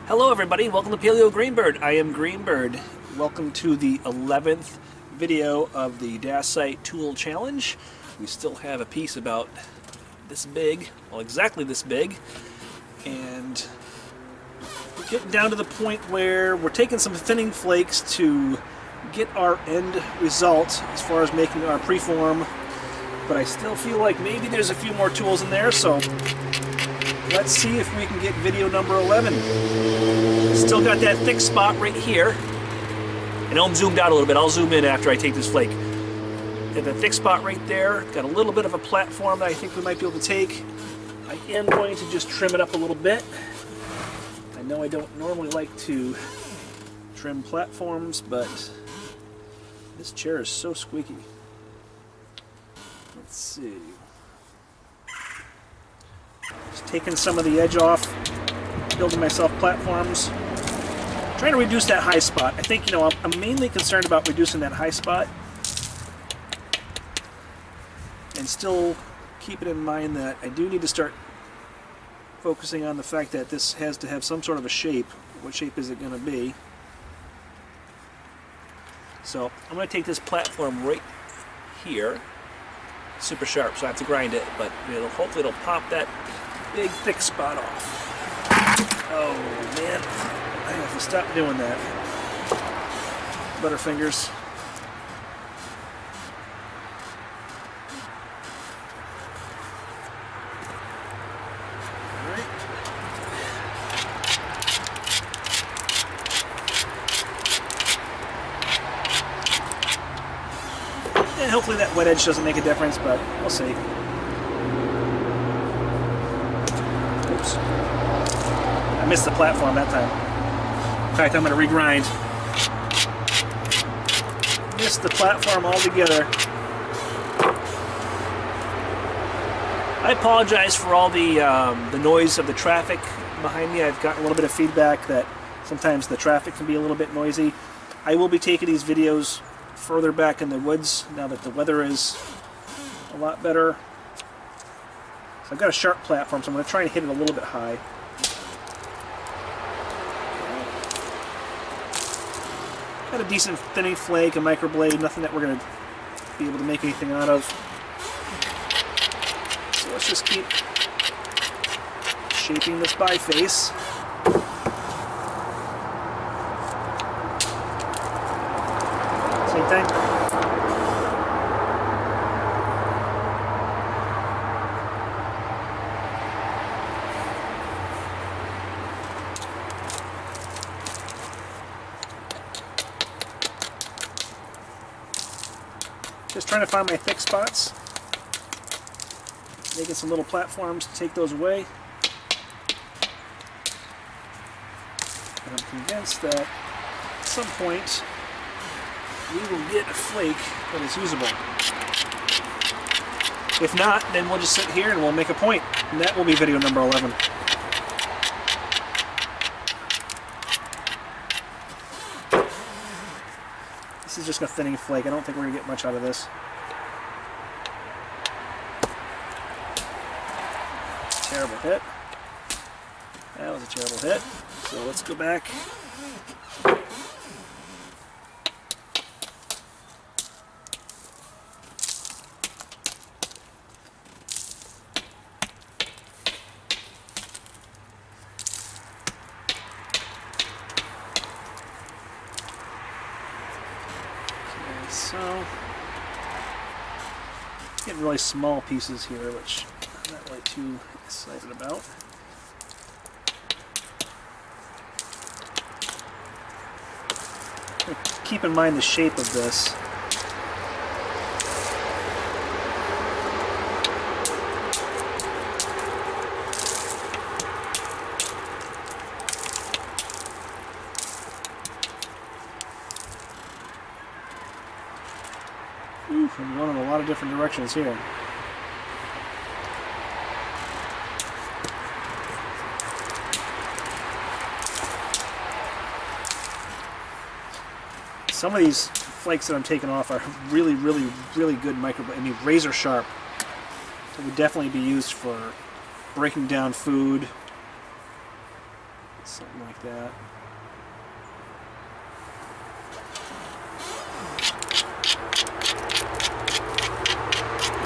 Hello everybody, welcome to Paleo Greenbird. I am Greenbird. Welcome to the 11th video of the Dacite Tool Challenge. We still have a piece about this big, well exactly this big, and we're getting down to the point where we're taking some thinning flakes to get our end result as far as making our preform, but I still feel like maybe there's a few more tools in there, so let's see if we can get video number 11. Still got that thick spot right here. I know I'm zoomed out a little bit. I'll zoom in after I take this flake. Got that thick spot right there. Got a little bit of a platform that I think we might be able to take. I am going to just trim it up a little bit. I know I don't normally like to trim platforms, but this chair is so squeaky. Let's see. Just taking some of the edge off, building myself platforms. Trying to reduce that high spot. I think, I'm mainly concerned about reducing that high spot and still keeping in mind that I do need to start focusing on the fact that this has to have some sort of a shape. What shape is it going to be? So I'm going to take this platform right here. Super sharp, so I have to grind it, but hopefully it'll pop that big thick spot off. Oh man, I have to stop doing that. Butterfingers. Alright. And hopefully that wet edge doesn't make a difference, but we'll see. Oops. I missed the platform that time. In fact, I'm going to regrind. Missed the platform altogether. I apologize for all the noise of the traffic behind me. I've gotten a little bit of feedback that sometimes the traffic can be a little bit noisy. I will be taking these videos further back in the woods now that the weather is a lot better. So I've got a sharp platform, so I'm going to try and hit it a little bit high. Got a decent thinning flake, a microblade, nothing that we're going to be able to make anything out of. So let's just keep shaping this biface. Same thing. Just trying to find my thick spots. Making some little platforms to take those away. And I'm convinced that at some point we will get a flake that is usable. If not, then we'll just sit here and we'll make a point. And that will be video number 11. This is just a thinning flake. I don't think we're going to get much out of this. Terrible hit. That was a terrible hit. So let's go back. So, getting really small pieces here, which I'm not really too excited about. Keep in mind the shape of this. I'm going in a lot of different directions here. Some of these flakes that I'm taking off are really good razor sharp. So would definitely be used for breaking down food Something like that.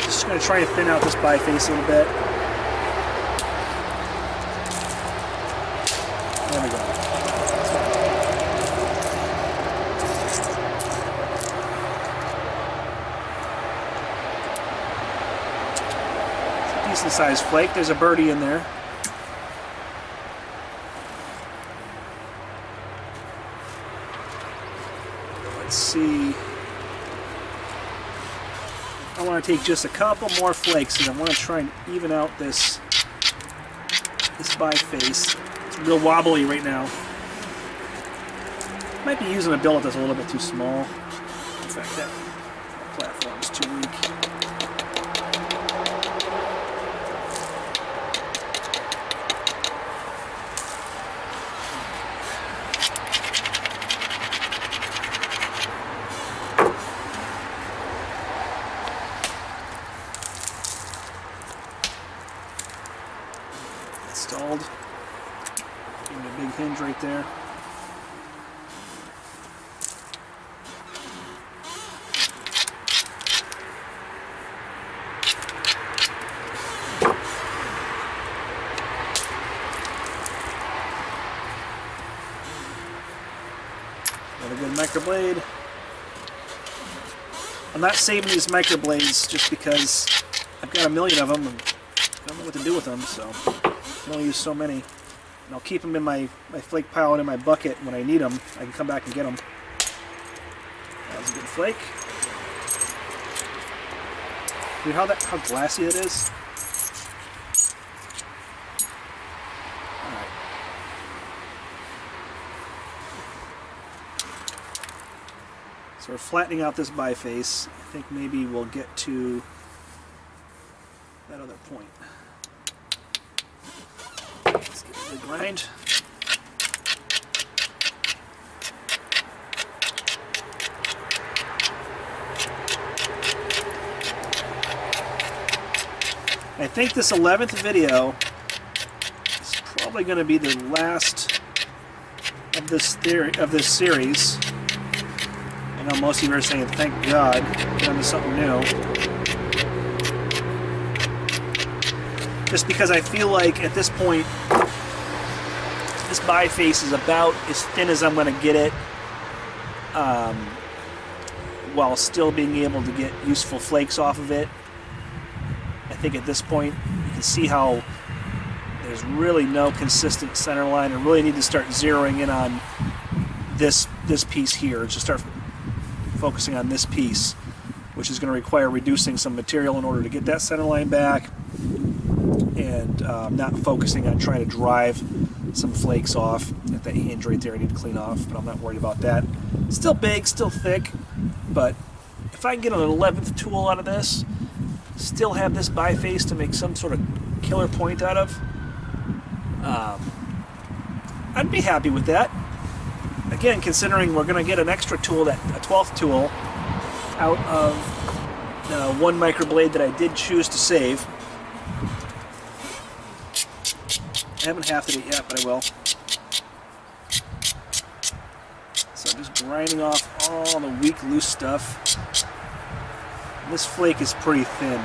Just going to try and thin out this biface a little bit. There we go. It's a decent sized flake. There's a birdie in there. Let's see. I want to take just a couple more flakes, and I want to try and even out this biface. It's real wobbly right now. Might be using a billet that's a little bit too small. In fact, that platform's too weak. Installed. Give me a big hinge right there. Got a good microblade. I'm not saving these microblades just because I've got a million of them and I don't know what to do with them, so I can only use so many. And I'll keep them in my flake pile and in my bucket. When I need them, I can come back and get them. That was a good flake. See how glassy it is? Alright. So we're flattening out this biface. I think maybe we'll get to that other point. Let's give it a grind. I think this 11th video is probably going to be the last of this series. I know most of you are saying, thank God, get onto something new. Just because I feel like at this point, this biface is about as thin as I'm going to get it, while still being able to get useful flakes off of it. I think at this point, you can see how there's really no consistent center line. I really need to start zeroing in on this piece here. Just start focusing on this piece, which is going to require reducing some material in order to get that center line back, and not focusing on trying to drive some flakes off. At that hinge right there I need to clean off, but I'm not worried about that. Still big, still thick, but if I can get an 11th tool out of this, still have this biface to make some sort of killer point out of, I'd be happy with that. Again, considering we're going to get an extra tool, a 12th tool, out of one microblade that I did choose to save. I haven't halved it yet, but I will. So I'm just grinding off all the weak, loose stuff. This flake is pretty thin.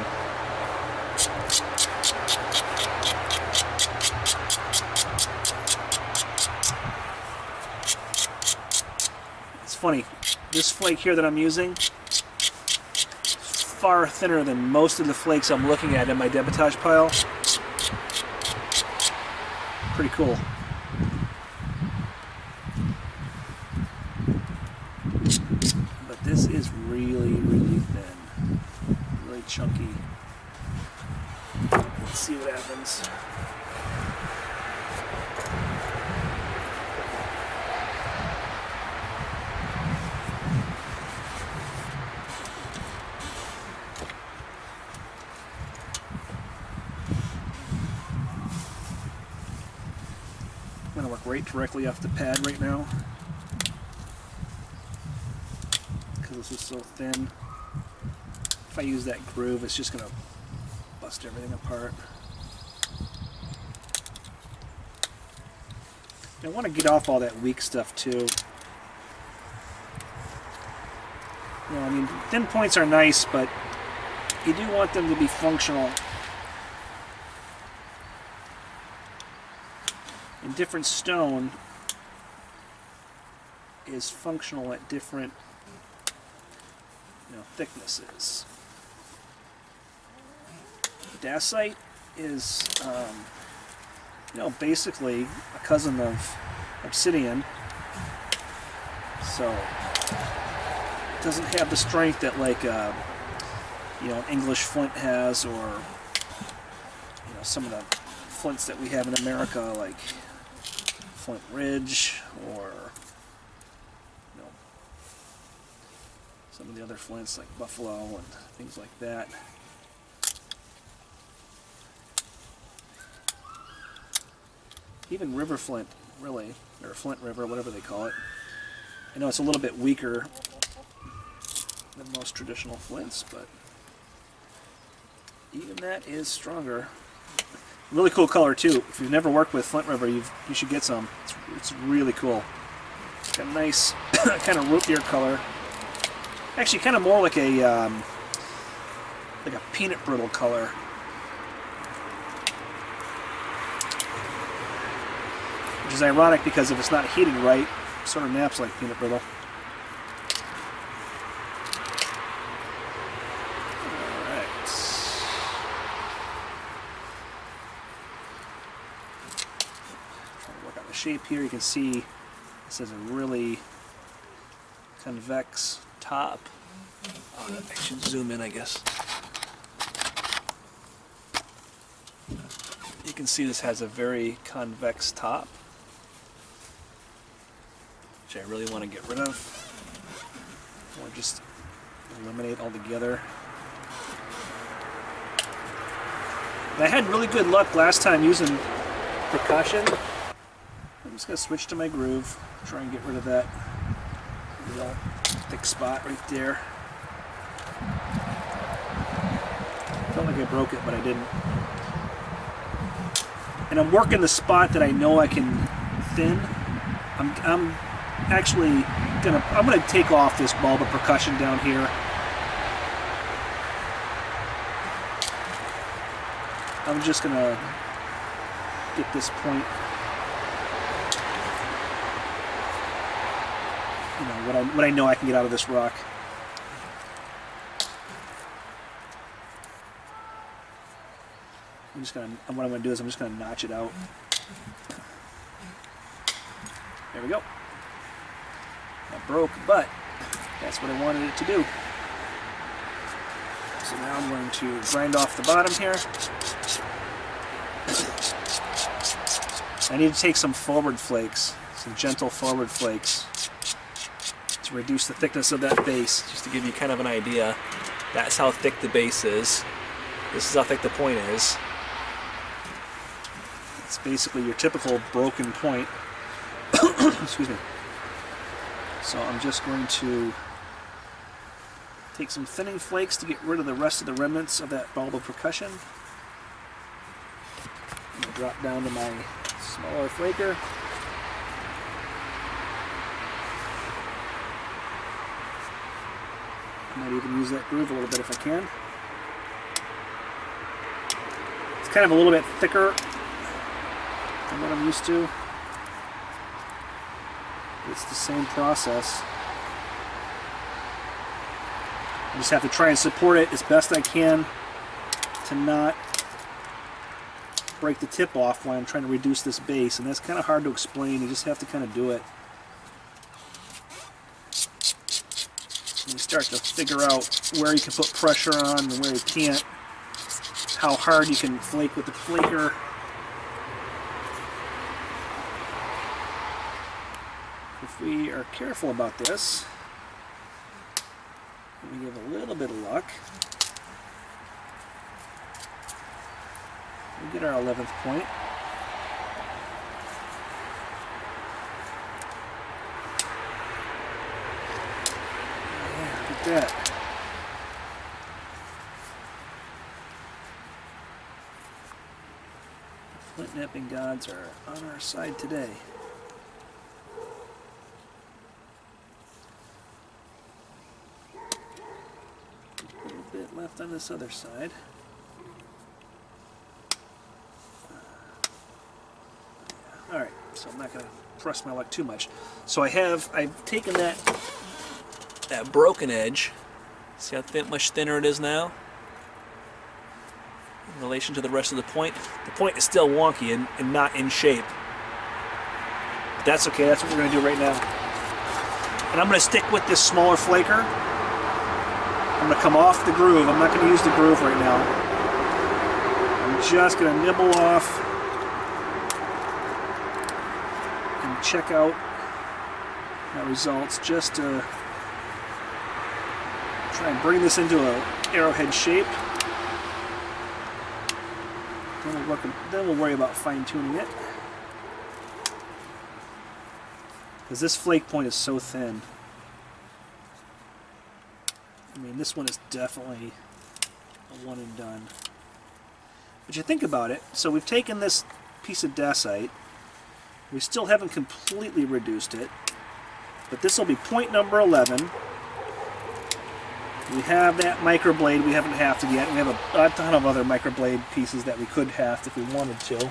It's funny, this flake here that I'm using is far thinner than most of the flakes I'm looking at in my debitage pile. Pretty cool. But this is really, really thin. Really chunky. Let's see what happens. I'm going to work right directly off the pad right now because this is so thin. If I use that groove, it's just going to bust everything apart. I want to get off all that weak stuff too. You know, I mean, thin points are nice, but you do want them to be functional. And different stone is functional at different, you know, thicknesses. Dacite is, you know, basically a cousin of obsidian, so it doesn't have the strength that like you know, English flint has, or you know, some of the flints that we have in America, like Flint Ridge, or you know, some of the other flints like Buffalo and things like that. Even river flint, really, or Flint River, whatever they call it. I know it's a little bit weaker than most traditional flints, but even that is stronger. Really cool color too. If you've never worked with Flint River, you should get some. It's really cool. It's got a nice kind of root beer color. Actually, kind of more like a peanut brittle color. Which is ironic because if it's not heating right, it sort of naps like peanut brittle. Alright. Trying to work on the shape here. You can see this is a really convex top. Oh, I should zoom in, I guess. You can see this has a very convex top, which I really want to get rid of, or just eliminate altogether. And I had really good luck last time using percussion. I'm just going to switch to my groove, try and get rid of that real thick spot right there. Felt like I broke it, but I didn't. And I'm working the spot that I know I can thin. I'm actually gonna take off this bulb of percussion down here. I'm just gonna get this point, you know, what I know I can get out of this rock. What I'm gonna do is I'm just gonna notch it out. There we go. That broke, but that's what I wanted it to do. So now I'm going to grind off the bottom here. I need to take some forward flakes, some gentle forward flakes, to reduce the thickness of that base. Just to give you kind of an idea, that's how thick the base is. This is how thick the point is. It's basically your typical broken point. Excuse me. So I'm just going to take some thinning flakes to get rid of the rest of the remnants of that bulb of percussion. I'm going to drop down to my smaller flaker. I might even use that groove a little bit if I can. It's kind of a little bit thicker than what I'm used to. It's the same process. I just have to try and support it as best I can to not break the tip off while I'm trying to reduce this base, and that's kind of hard to explain. You just have to kind of do it. And you start to figure out where you can put pressure on and where you can't, how hard you can flake with the flaker. If we are careful about this, and we give a little bit of luck, we get our 11th point. Yeah, look at that. The Flint Knapping gods are on our side today. left on this other side. Alright, so I'm not going to press my luck too much. So I've taken that broken edge. See how much thinner it is now? In relation to the rest of the point. The point is still wonky and not in shape. But that's okay, that's what we're going to do right now. And I'm going to stick with this smaller flaker. I'm going to come off the groove. I'm not going to use the groove right now. I'm just going to nibble off and check out my results just to try and bring this into an arrowhead shape. Then we'll worry about fine-tuning it. Because this flake point is so thin. I mean, this one is definitely a one and done. But you think about it, so we've taken this piece of dacite, we still haven't completely reduced it, but this will be point number 11. We have that microblade we haven't hafted yet. We have a ton of other microblade pieces that we could haft if we wanted to.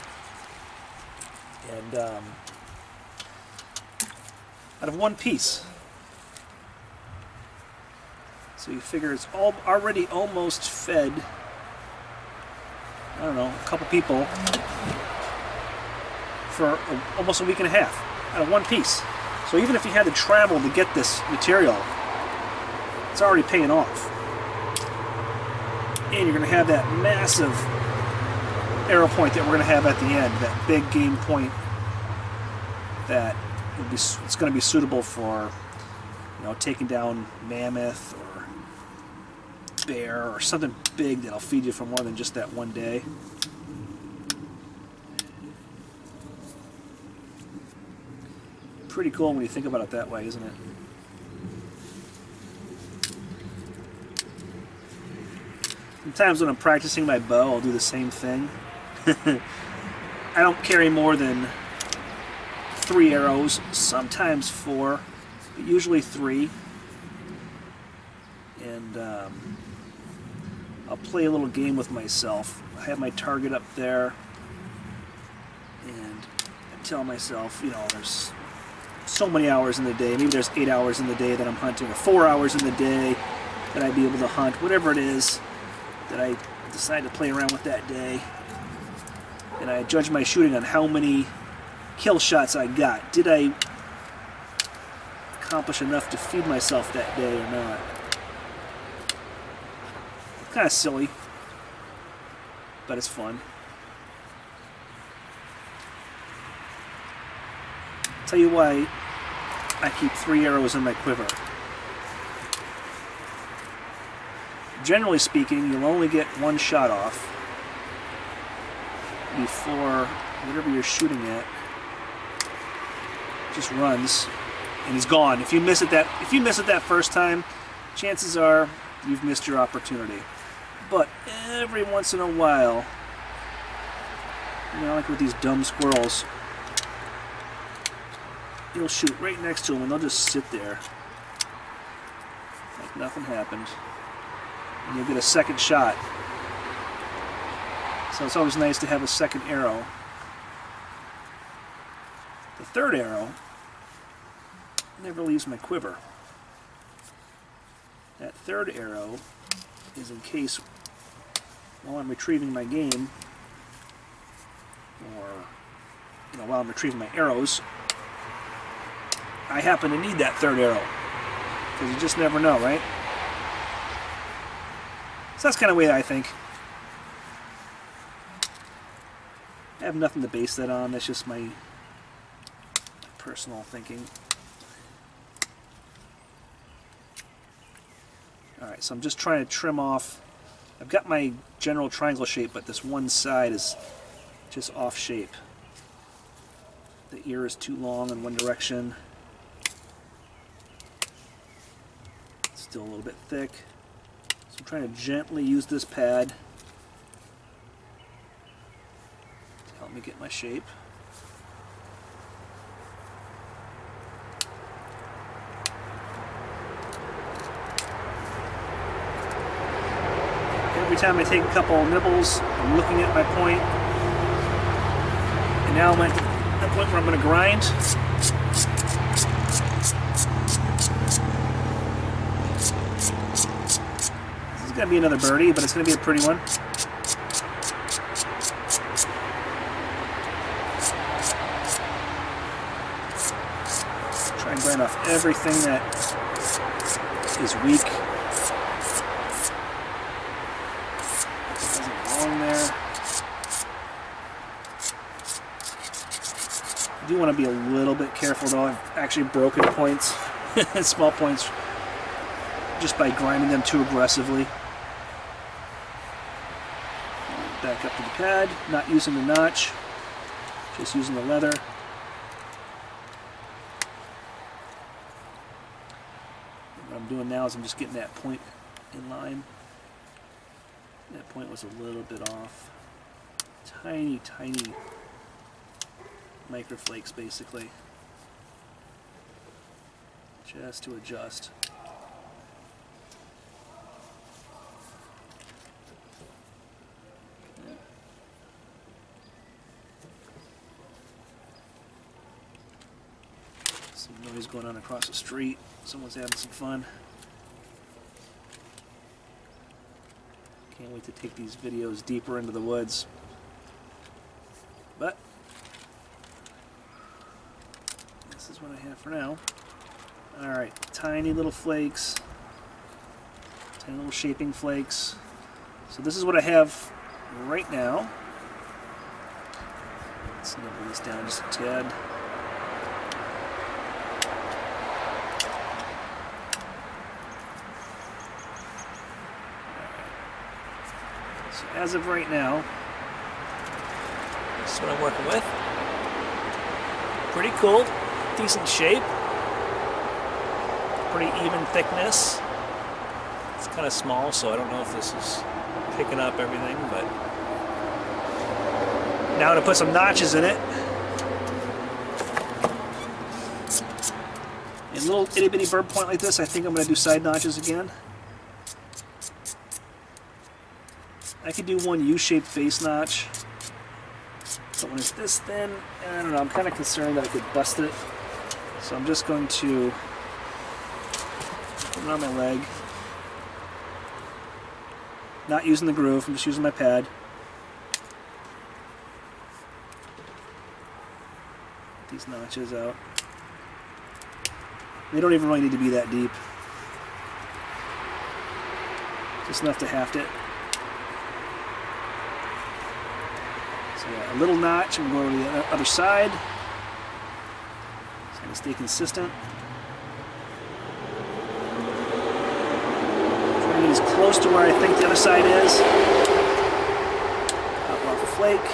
And out of one piece. So you figure it's already almost fed, I don't know, a couple people for almost a week and a half out of one piece. So even if you had to travel to get this material, it's already paying off. And you're going to have that massive arrow point that we're going to have at the end, that big game point that it's going to be suitable for, you know, taking down mammoth or bear or something big that'll feed you for more than just that one day. Pretty cool when you think about it that way, isn't it? Sometimes when I'm practicing my bow, I'll do the same thing. I don't carry more than 3 arrows, sometimes 4, but usually 3. And I'll play a little game with myself. I have my target up there, and I tell myself, you know, there's so many hours in the day. Maybe there's 8 hours in the day that I'm hunting, or 4 hours in the day that I'd be able to hunt, whatever it is that I decide to play around with that day. And I judge my shooting on how many kill shots I got. Did I accomplish enough to feed myself that day or not? Kind of silly, but it's fun. I'll tell you why I keep 3 arrows in my quiver. Generally speaking, you'll only get 1 shot off before whatever you're shooting at just runs and is gone. If you miss it that first time, chances are you've missed your opportunity. But every once in a while, you know, like with these dumb squirrels, you'll shoot right next to them and they'll just sit there like nothing happened. And you'll get a second shot. So it's always nice to have a second arrow. The third arrow never leaves my quiver. That third arrow is in case while I'm retrieving my game, or you know, while I'm retrieving my arrows, I happen to need that third arrow. Because you just never know, right? So that's kind of the way I think. I have nothing to base that on. That's just my personal thinking. Alright, so I'm just trying to trim off. I've got my general triangle shape, but this one side is just off shape. The ear is too long in one direction. It's still a little bit thick. So I'm trying to gently use this pad to help me get my shape. Every time I take a couple nibbles, I'm looking at my point. And now I'm at the point where I'm going to grind. This is going to be another birdie, but it's going to be a pretty one. Try and grind off everything that is weak. There. I do want to be a little bit careful though. I've actually broken points, small points, just by grinding them too aggressively. Back up to the pad, not using the notch, just using the leather. What I'm doing now is I'm just getting that point in line. That point was a little bit off. Tiny, tiny microflakes, basically. Just to adjust. Some noise going on across the street. Someone's having some fun. Can't wait to take these videos deeper into the woods. But this is what I have for now. Alright, tiny little flakes. Tiny little shaping flakes. So this is what I have right now. Let's nibble this down just a tad. As of right now, this is what I'm working with. Pretty cool, decent shape, pretty even thickness. It's kind of small, so I don't know if this is picking up everything, but now I'm going to put some notches in it. A little itty bitty bird point like this, I think I'm going to do side notches again. I could do one U-shaped base notch, but when it's this thin, I don't know, I'm kind of concerned that I could bust it. So I'm just going to put it on my leg. Not using the groove, I'm just using my pad. Get these notches out. They don't even really need to be that deep. Just enough to haft it. So yeah, a little notch, and we'll go to the other side. Just going to stay consistent. Try to get as close to where I think the other side is. Pop off a flake.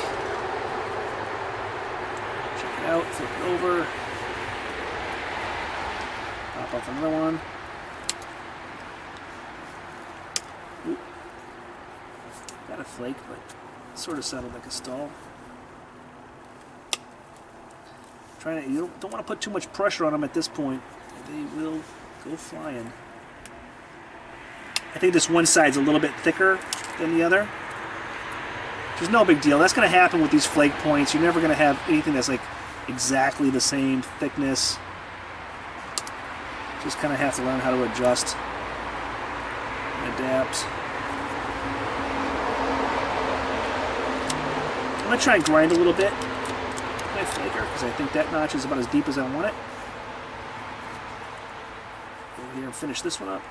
Check it out, flip it over. Pop off another one. Oop. Got a flake, but sort of sounded like a stall. You don't want to put too much pressure on them at this point. They will go flying. I think this one side's a little bit thicker than the other. Which is no big deal. That's going to happen with these flake points. You're never going to have anything that's like exactly the same thickness. Just kind of have to learn how to adjust and adapt. I'm going to try and grind a little bit with my flaker because I think that notch is about as deep as I want it. Go here and finish this one up.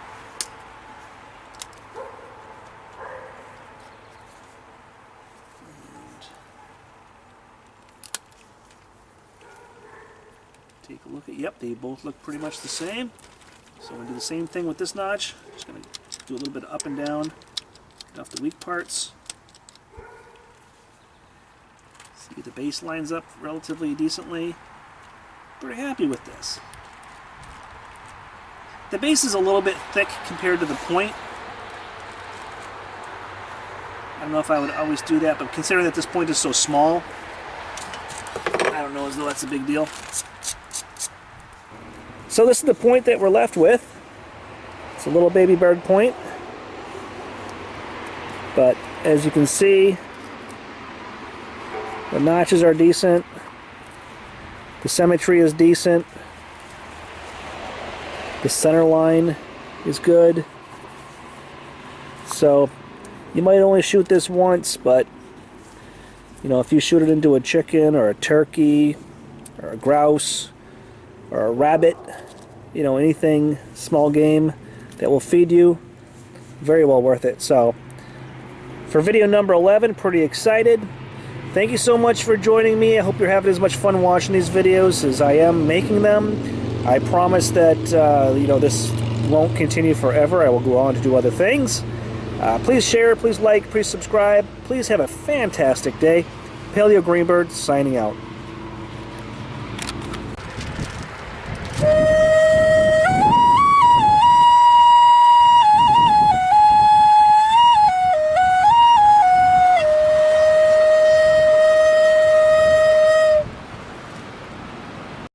And take a look at, yep, they both look pretty much the same. So I'm going to do the same thing with this notch. Just going to do a little bit of up and down, get off the weak parts. See, the base lines up relatively decently. Pretty happy with this. The base is a little bit thick compared to the point. I don't know if I would always do that, but considering that this point is so small, I don't know as though that's a big deal. So this is the point that we're left with. It's a little baby bird point. But as you can see, the notches are decent. The symmetry is decent. The center line is good. So you might only shoot this once, but you know, if you shoot it into a chicken or a turkey or a grouse or a rabbit, you know, anything small game that will feed you, very well worth it. So for video number 11, pretty excited. Thank you so much for joining me. I hope you're having as much fun watching these videos as I am making them. I promise that you know, this won't continue forever. I will go on to do other things. Please share, please like, please subscribe. Please have a fantastic day. Paleo Greenbird signing out.